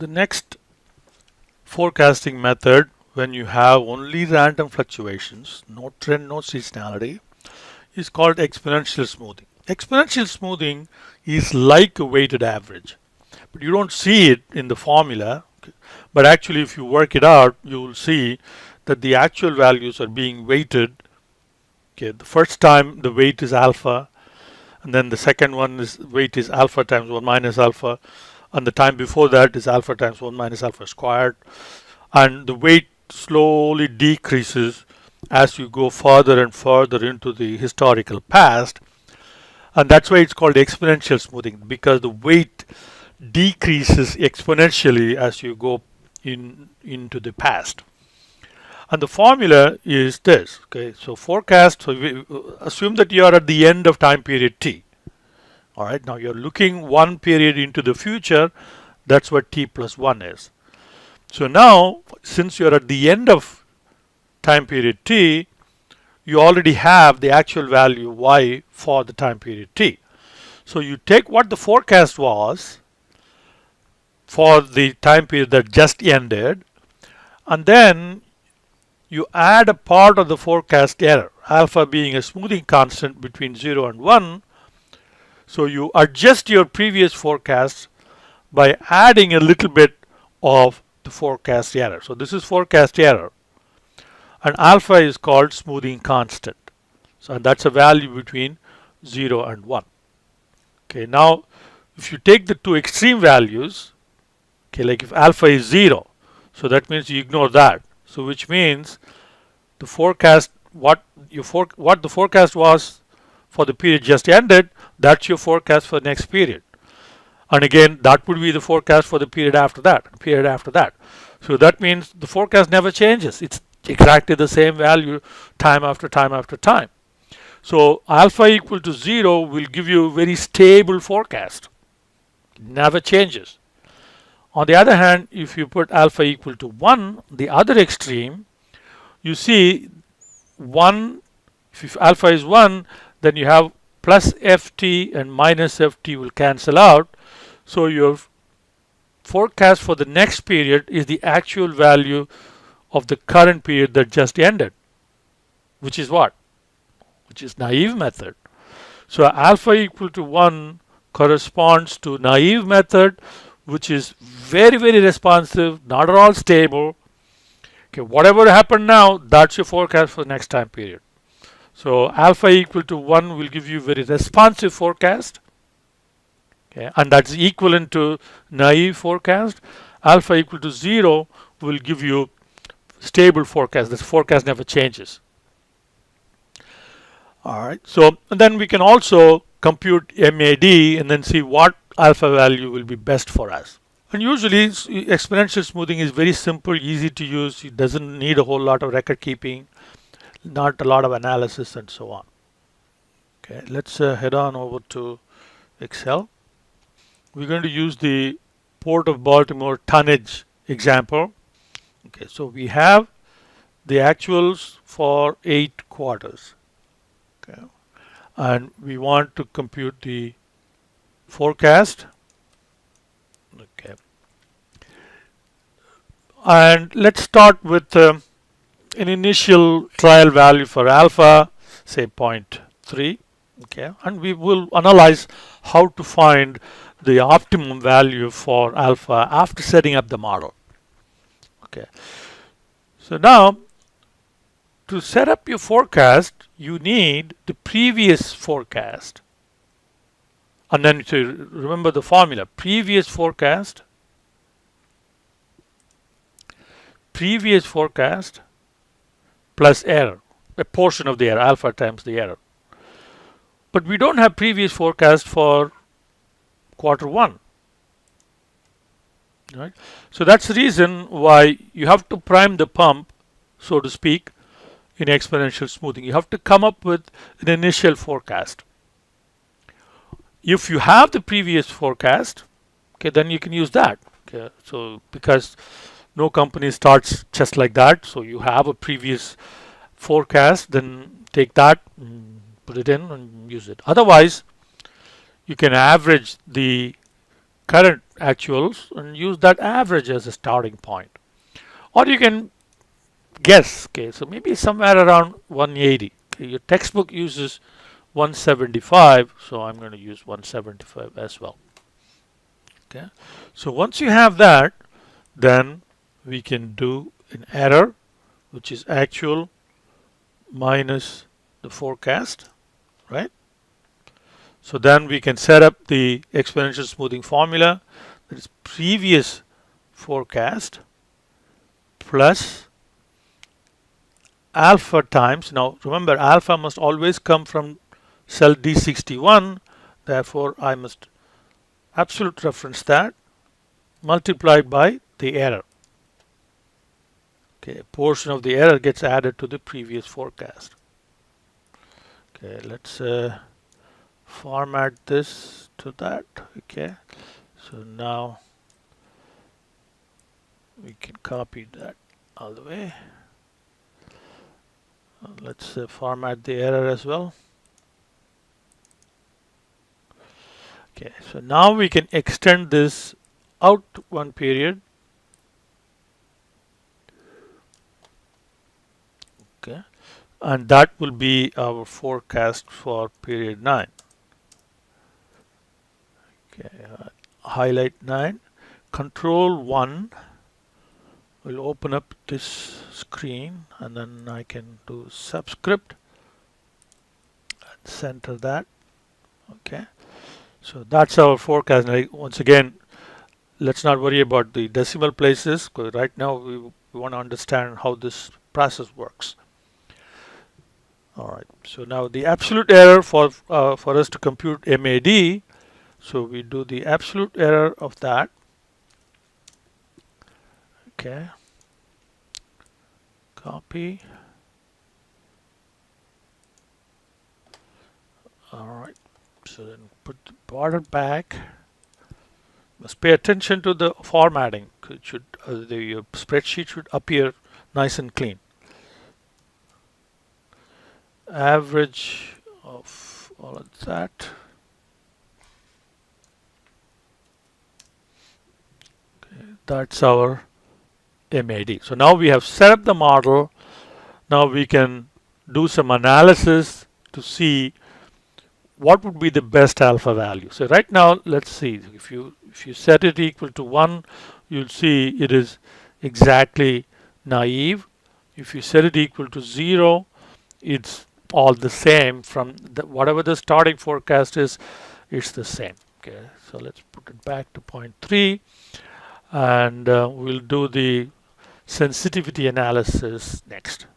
The next forecasting method, when you have only random fluctuations, no trend, no seasonality, is called exponential smoothing. Exponential smoothing is like a weighted average, but you don't see it in the formula. But actually, if you work it out, you will see that the actual values are being weighted. Okay, the first time the weight is alpha, and then the second one is weight is alpha times 1 minus alpha, and the time before that is alpha times 1 minus alpha squared, and the weight slowly decreases as you go further and further into the historical past, and that's why it's called exponential smoothing, because the weight decreases exponentially as you go into the past. And the formula is this. Okay, so forecast. So we assume that you are at the end of time period t. All right. Now you're looking one period into the future. That's what t plus 1 is. So now, since you're at the end of time period t, you already have the actual value y for the time period t. So you take what the forecast was for the time period that just ended, and then you add a part of the forecast error, alpha being a smoothing constant between 0 and 1. So you adjust your previous forecast by adding a little bit of the forecast error. So this is forecast error, and alpha is called smoothing constant. So that's a value between 0 and 1. Okay, now if you take the two extreme values, okay, like if alpha is 0, so that means you ignore that. So which means the forecast, what the forecast was for the period just ended, that's your forecast for the next period. And again, that would be the forecast for the period after that, So that means the forecast never changes. It's exactly the same value time after time after time. So alpha equal to 0 will give you a very stable forecast. It never changes. On the other hand, if you put alpha equal to 1, the other extreme, you see 1, if alpha is 1, then you have plus ft and minus ft will cancel out. So your forecast for the next period is the actual value of the current period that just ended, which is what? Which is naive method. So alpha equal to 1 corresponds to naive method, which is very, very responsive, not at all stable. Okay, whatever happened now, that's your forecast for the next time period. So alpha equal to 1 will give you very responsive forecast. Okay, and that's equivalent to naive forecast. Alpha equal to 0 will give you stable forecast. This forecast never changes. All right. So and then we can also compute MAD and then see what alpha value will be best for us. And usually exponential smoothing is very simple, easy to use. It doesn't need a whole lot of record keeping, not a lot of analysis and so on. Okay, let's head on over to Excel. We're going to use the Port of Baltimore tonnage example. Okay, so we have the actuals for 8 quarters. Okay, and we want to compute the forecast. Okay, and let's start with an initial trial value for alpha, say 0.3. Okay, and we will analyze how to find the optimum value for alpha after setting up the model. Okay, so now to set up your forecast, you need the previous forecast, and then to remember the formula: previous forecast plus error, a portion of the error, alpha times the error. But we don't have previous forecast for quarter 1. Right? So that's the reason why you have to prime the pump, so to speak, in exponential smoothing. You have to come up with an initial forecast. If you have the previous forecast, okay, then you can use that. Okay, so because no company starts just like that, so you have a previous forecast, then take that, put it in and use it. Otherwise, you can average the current actuals and use that average as a starting point. Or you can guess, okay, so maybe somewhere around 180. Okay, your textbook uses 175, so I'm going to use 175 as well. Okay, so once you have that, then we can do an error, which is actual minus the forecast, right? So then we can set up the exponential smoothing formula, that is previous forecast plus alpha times, now remember alpha must always come from cell D61, therefore I must absolute reference that, multiplied by the error. Okay, a portion of the error gets added to the previous forecast. Okay, let's format this to that. Okay, so now we can copy that all the way. Let's format the error as well. Okay, so now we can extend this out one period. Okay, and that will be our forecast for period 9. Okay, highlight 9, control 1 will open up this screen, and then I can do subscript and center that. Okay, so that's our forecast. Now, once again, let's not worry about the decimal places, because right now we want to understand how this process works. All right, so now the absolute error for us to compute MAD, so we do the absolute error of that. Okay, copy. All right, so then put the border back. Must pay attention to the formatting. It should your spreadsheet should appear nice and clean. Average of all of that. Okay, that's our MAD. So now we have set up the model. Now we can do some analysis to see what would be the best alpha value. So right now, let's see, if you set it equal to 1, you'll see it is exactly naive. If you set it equal to 0, it's all the same from whatever the starting forecast is, it's the same. Okay, so let's put it back to 0.3, and we'll do the sensitivity analysis next.